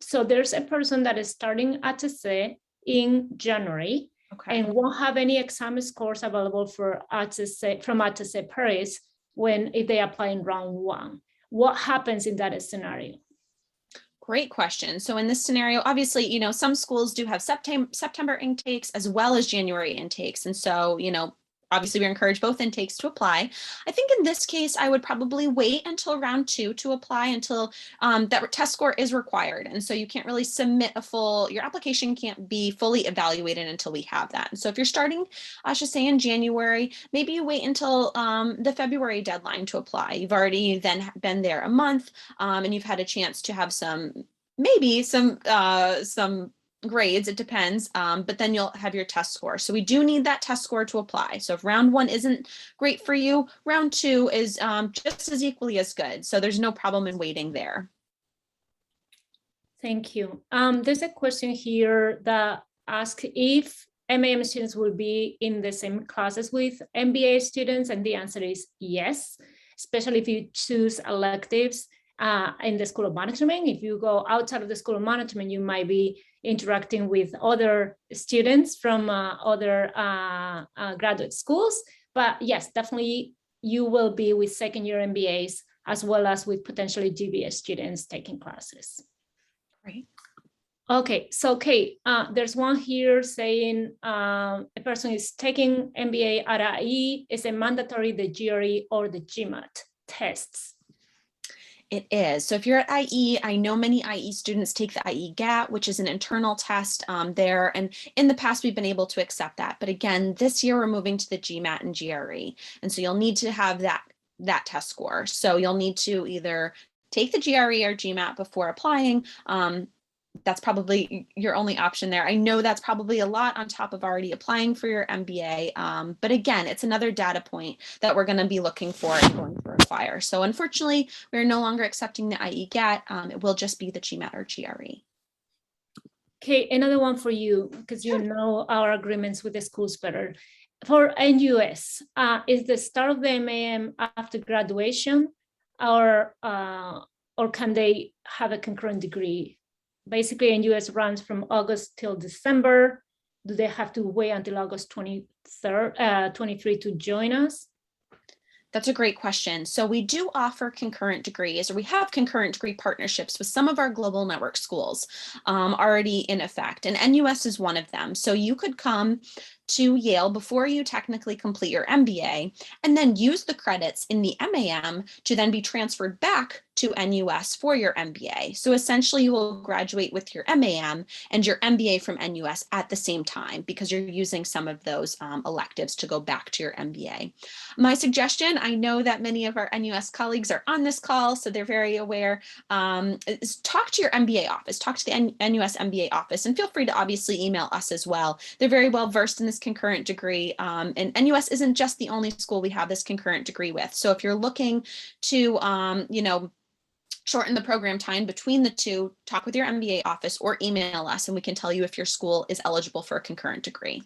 So there's a person that is starting ATC in January and won't have any exam scores available for ATC from ATC Paris if they apply in round 1. What happens in that scenario? Great question. So in this scenario, obviously, some schools do have September intakes as well as January intakes. And so, obviously we encourage both intakes to apply. I think in this case, I would probably wait until round 2 to apply until that test score is required. And so you can't really submit your application can't be fully evaluated until we have that. And so if you're starting, I should say in January, maybe you wait until the February deadline to apply. You've already then been there a month and you've had a chance to have some grades, it depends, but then you'll have your test score. So we do need that test score to apply. So if round 1 isn't great for you, round 2 is just as equally as good. So there's no problem in waiting there. Thank you. There's a question here that asks if MAM students will be in the same classes with MBA students, and the answer is yes, especially if you choose electives in the School of Management. If you go outside of the School of Management, you might be interacting with other students from other graduate schools. But yes, definitely you will be with second-year MBAs as well as with potentially GBA students taking classes. Great. Okay, so Kate, there's one here saying a person is taking MBA at IE. Is it mandatory the GRE or the Gmat tests? It is. So if you're at IE, I know many IE students take the IE GAT, which is an internal test there. And in the past, we've been able to accept that. But again, this year we're moving to the Gmat and GRE. And so you'll need to have that test score. So you'll need to either take the GRE or Gmat before applying. That's probably your only option there. I know that's probably a lot on top of already applying for your MBA. But again, it's another data point that we're going to be looking for and going to require. So unfortunately, we're no longer accepting the IE GAT. It will just be the Gmat or GRE. Okay, another one for you, because you know our agreements with the schools better. For NUS, is the start of the MAM after graduation, or can they have a concurrent degree? Basically, NUS runs from August till December. Do they have to wait until August 23 to join us? That's a great question. So we do offer concurrent degrees, or we have concurrent degree partnerships with some of our global network schools already in effect, and NUS is one of them. So you could come to Yale before you technically complete your MBA, and then use the credits in the MAM to then be transferred back to NUS for your MBA. So essentially you will graduate with your MAM and your MBA from NUS at the same time, because you're using some of those electives to go back to your MBA. My suggestion, I know that many of our NUS colleagues are on this call, so they're very aware, is talk to your MBA office, talk to the NUS MBA office, and feel free to obviously email us as well. They're very well versed in this concurrent degree, and NUS isn't just the only school we have this concurrent degree with. So if you're looking to, shorten the program time between the two, talk with your MBA office or email us, and we can tell you if your school is eligible for a concurrent degree.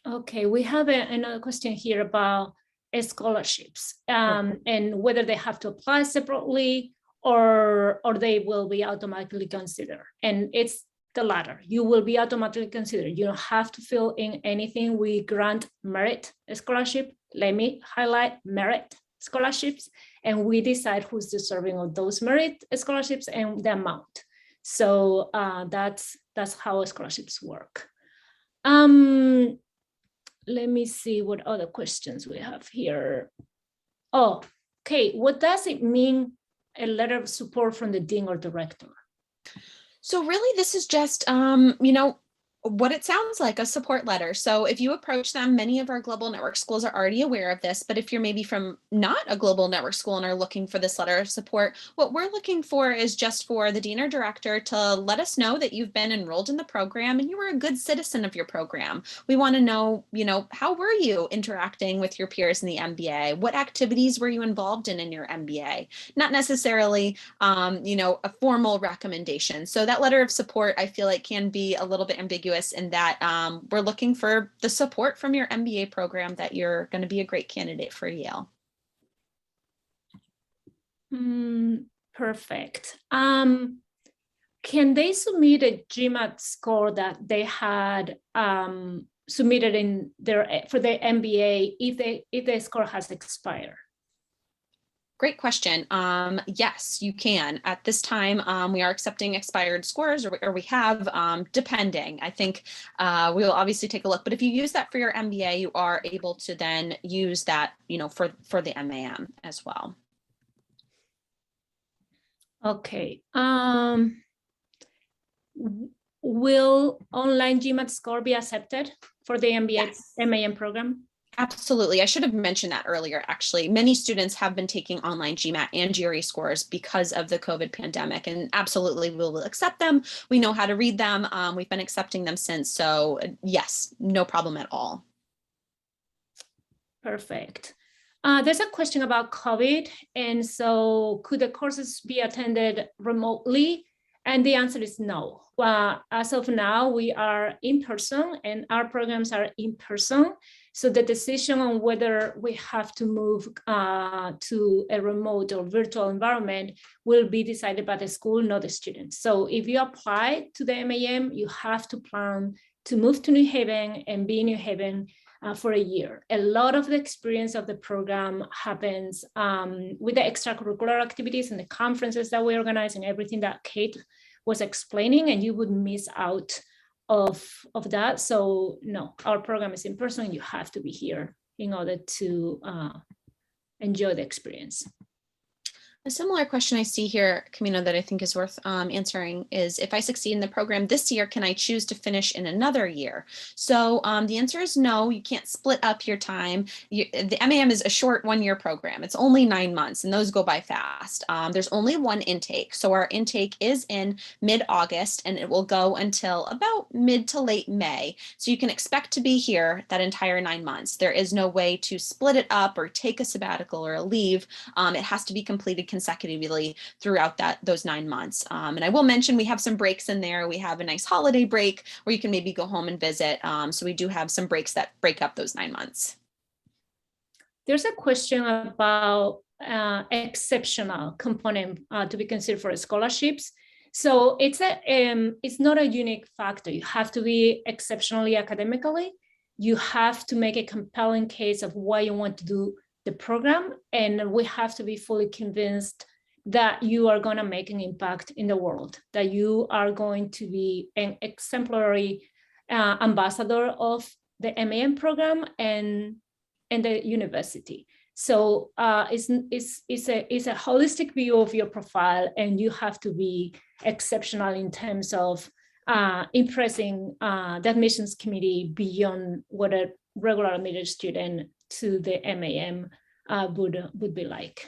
Okay, we have another question here about scholarships and whether they have to apply separately or they will be automatically considered. And it's the latter. You will be automatically considered. You don't have to fill in anything. We grant merit scholarship. Let me highlight merit. scholarships, and we decide who's deserving of those merit scholarships and the amount. So that's how scholarships work. Let me see what other questions we have here. Oh, okay. What does it mean, a letter of support from the dean or director? So really, this is just, what it sounds like, a support letter. So if you approach them, many of our global network schools are already aware of this, but if you're maybe from not a global network school and are looking for this letter of support, what we're looking for is just for the dean or director to let us know that you've been enrolled in the program and you were a good citizen of your program. We want to know, how were you interacting with your peers in the MBA? What activities were you involved in your MBA? Not necessarily, a formal recommendation. So that letter of support, I feel like, can be a little bit ambiguous in that we're looking for the support from your MBA program that you're going to be a great candidate for Yale. Perfect. Can they submit a Gmat score that they had submitted in for their MBA if the score has expired? Great question. Yes, you can. At this time, we are accepting expired scores, or we have, depending. I think we will obviously take a look. But if you use that for your MBA, you are able to then use that, for the MAM as well. Okay. Will online Gmat score be accepted for the MBA Yes. MAM program? Absolutely. I should have mentioned that earlier, actually. Many students have been taking online Gmat and GRE scores because of the COVID pandemic, and absolutely we will accept them. We know how to read them. We've been accepting them since. So yes, no problem at all. Perfect. There's a question about COVID. And so could the courses be attended remotely? And the answer is no. As of now, we are in person and our programs are in person. So the decision on whether we have to move to a remote or virtual environment will be decided by the school, not the students. So if you apply to the MAM, you have to plan to move to New Haven and be in New Haven for a year. A lot of the experience of the program happens with the extracurricular activities and the conferences that we organize and everything that Kate was explaining, and you would miss out of that. So no, our program is in person and you have to be here in order to enjoy the experience. A similar question I see here, Camino, that I think is worth answering is, if I succeed in the program this year, can I choose to finish in another year? So the answer is no, you can't split up your time. The MAM is a short one-year program. It's only 9 months and those go by fast. There's only one intake. So our intake is in mid-August and it will go until about mid to late May. So you can expect to be here that entire 9 months. There is no way to split it up or take a sabbatical or a leave. It has to be completed consecutively throughout those 9 months. And I will mention we have some breaks in there. We have a nice holiday break where you can maybe go home and visit. So we do have some breaks that break up those 9 months. There's a question about exceptional component to be considered for scholarships. So it's not a unique factor. You have to be exceptionally academically. You have to make a compelling case of why you want to do the program, and we have to be fully convinced that you are going to make an impact in the world, that you are going to be an exemplary ambassador of the MAM program and the university. So it's a holistic view of your profile, and you have to be exceptional in terms of impressing the admissions committee beyond what a regular admitted student to the MAM would be like.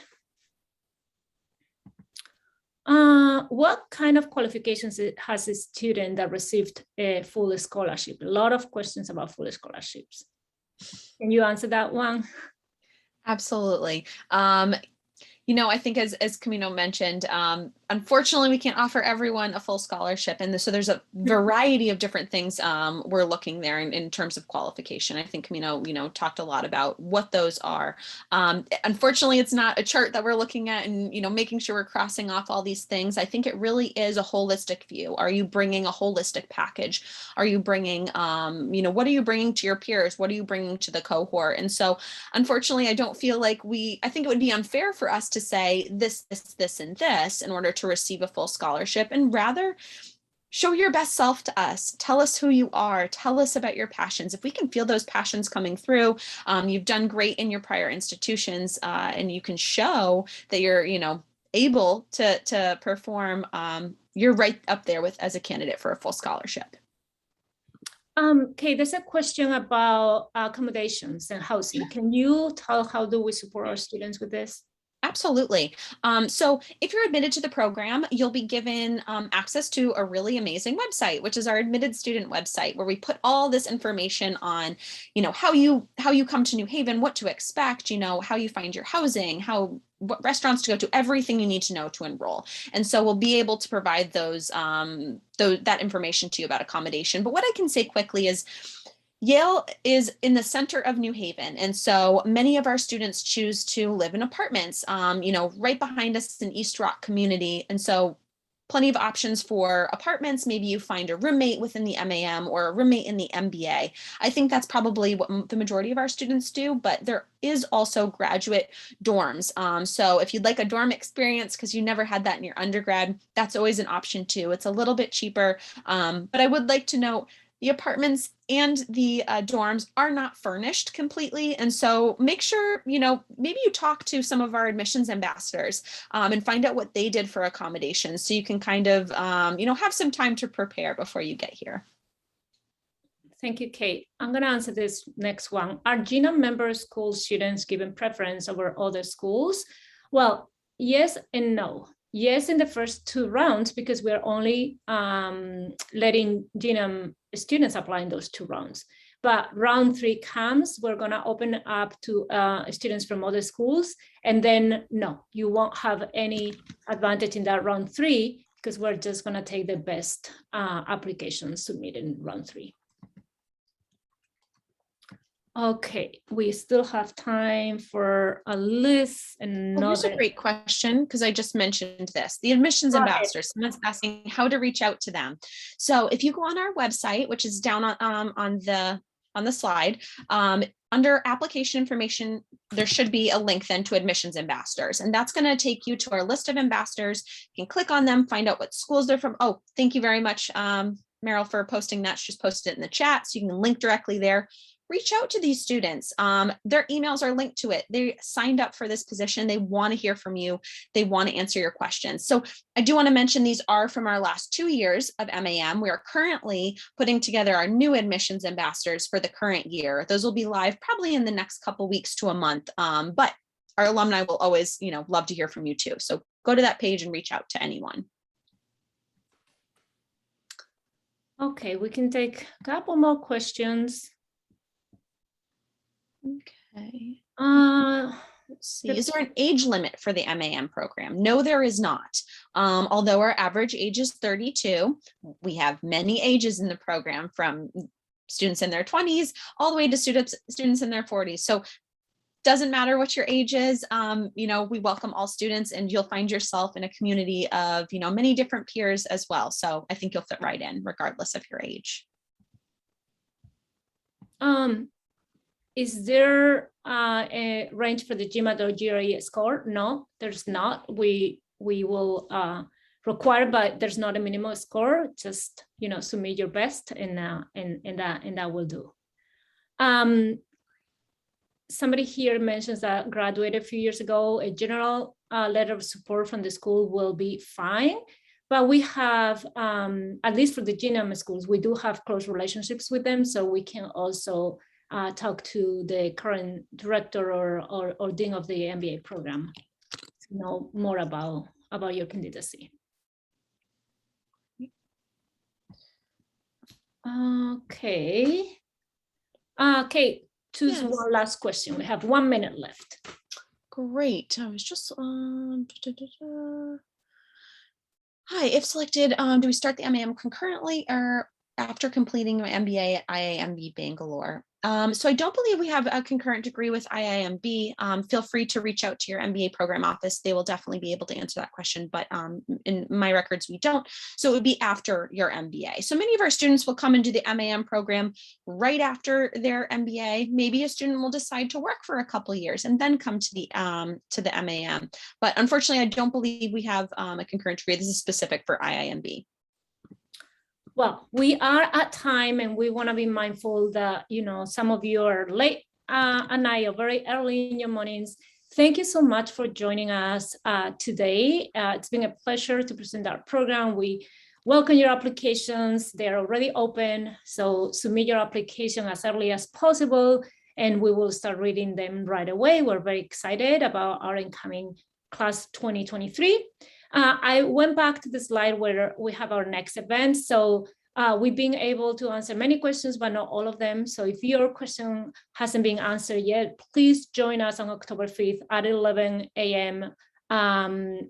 What kind of qualifications has a student that received a full scholarship? A lot of questions about full scholarships. Can you answer that one? Absolutely. I think as Camino mentioned, unfortunately, we can't offer everyone a full scholarship. And so there's a variety of different things we're looking there in terms of qualification. I think Camino, talked a lot about what those are. Unfortunately, it's not a chart that we're looking at and, making sure we're crossing off all these things. I think it really is a holistic view. Are you bringing a holistic package? Are you bringing, what are you bringing to your peers? What are you bringing to the cohort? And so, unfortunately, I don't feel like I think it would be unfair for us to say this, and this in order to receive a full scholarship, and rather show your best self to us. Tell us who you are. Tell us about your passions. If we can feel those passions coming through, you've done great in your prior institutions, and you can show that you're, able to perform, you're right up there as a candidate for a full scholarship. Okay, there's a question about accommodations and housing. Can you tell how do we support our students with this? Absolutely. So if you're admitted to the program, you'll be given access to a really amazing website, which is our admitted student website, where we put all this information on, how you come to New Haven, what to expect, how you find your housing, what restaurants to go to, everything you need to know to enroll. And so we'll be able to provide that information to you about accommodation. But what I can say quickly is Yale is in the center of New Haven. And so many of our students choose to live in apartments, right behind us in East Rock community. And so plenty of options for apartments. Maybe you find a roommate within the MAM or a roommate in the MBA. I think that's probably what the majority of our students do, but there is also graduate dorms. So if you'd like a dorm experience because you never had that in your undergrad, that's always an option too. It's a little bit cheaper, but I would like to note the apartments and the dorms are not furnished completely. And so make sure, maybe you talk to some of our admissions ambassadors and find out what they did for accommodations so you can kind of, have some time to prepare before you get here. Thank you, Kate. I'm going to answer this next one. Are Genome member school students given preference over other schools? Well, yes and no. Yes, in the first 2 rounds, because we're only letting Genome students apply in those 2 rounds. But round 3 comes, we're going to open up to students from other schools. And then, no, you won't have any advantage in that round 3 because we're just going to take the best applications submitted in round 3. Okay, we still have time for a list. Here's a great question because I just mentioned this. The admissions ambassadors, someone's asking how to reach out to them. So if you go on our website, which is down on the slide, under application information, there should be a link then to admissions ambassadors, and that's going to take you to our list of ambassadors. You can click on them, find out what schools they're from. Oh, thank you very much, Meryl, for posting that. She just posted it in the chat, so you can link directly there. Reach out to these students. Their emails are linked to it. They signed up for this position. They want to hear from you. They want to answer your questions. So I do want to mention these are from our last 2 years of MAM. We are currently putting together our new admissions ambassadors for the current year. Those will be live probably in the next couple weeks to a month. But our alumni will always, love to hear from you too. So go to that page and reach out to anyone. Okay, we can take a couple more questions. Okay. Let's see. Is there an age limit for the MAM program? No, there is not. Although our average age is 32, we have many ages in the program, from students in their 20s all the way to students in their 40s. So doesn't matter what your age is. We welcome all students, and you'll find yourself in a community of, many different peers as well. So I think you'll fit right in regardless of your age. Is there a range for the Gmat or GRE score? No, there's not. We will require, but there's not a minimum score. Just submit your best, and that will do. Somebody here mentions that graduated a few years ago. A general letter of support from the school will be fine. But we have, at least for the Genome schools, we do have close relationships with them, so we can also talk to the current director or dean of the MBA program to know more about your candidacy. Okay. Choose one last question. We have 1 minute left. Great. I was just Hi, if selected, do we start the MAM concurrently or after completing my MBA at IIMB Bangalore? So I don't believe we have a concurrent degree with IIMB. Feel free to reach out to your MBA program office. They will definitely be able to answer that question, but in my records, we don't. So it would be after your MBA. So many of our students will come into the MAM program right after their MBA. Maybe a student will decide to work for a couple of years and then come to the MAM. But unfortunately, I don't believe we have a concurrent degree. This is specific for IIMB. Well, we are at time and we want to be mindful that, some of you are late at night or very early in your mornings. Thank you so much for joining us today. It's been a pleasure to present our program. We welcome your applications. They're already open, so submit your application as early as possible and we will start reading them right away. We're very excited about our incoming class 2023. I went back to the slide where we have our next event. So we've been able to answer many questions, but not all of them. So if your question hasn't been answered yet, please join us on October 5th at 11 a.m.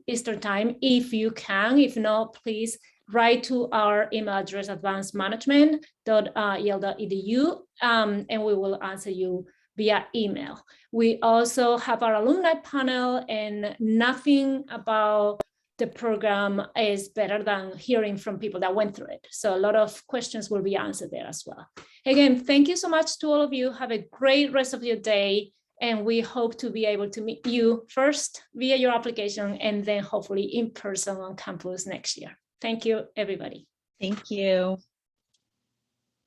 Eastern time, if you can. If not, please write to our email address, advancedmanagement.yale.edu, and we will answer you via email. We also have our alumni panel, and nothing about the program is better than hearing from people that went through it. So a lot of questions will be answered there as well. Again, thank you so much to all of you. Have a great rest of your day. And we hope to be able to meet you first via your application and then hopefully in person on campus next year. Thank you, everybody. Thank you.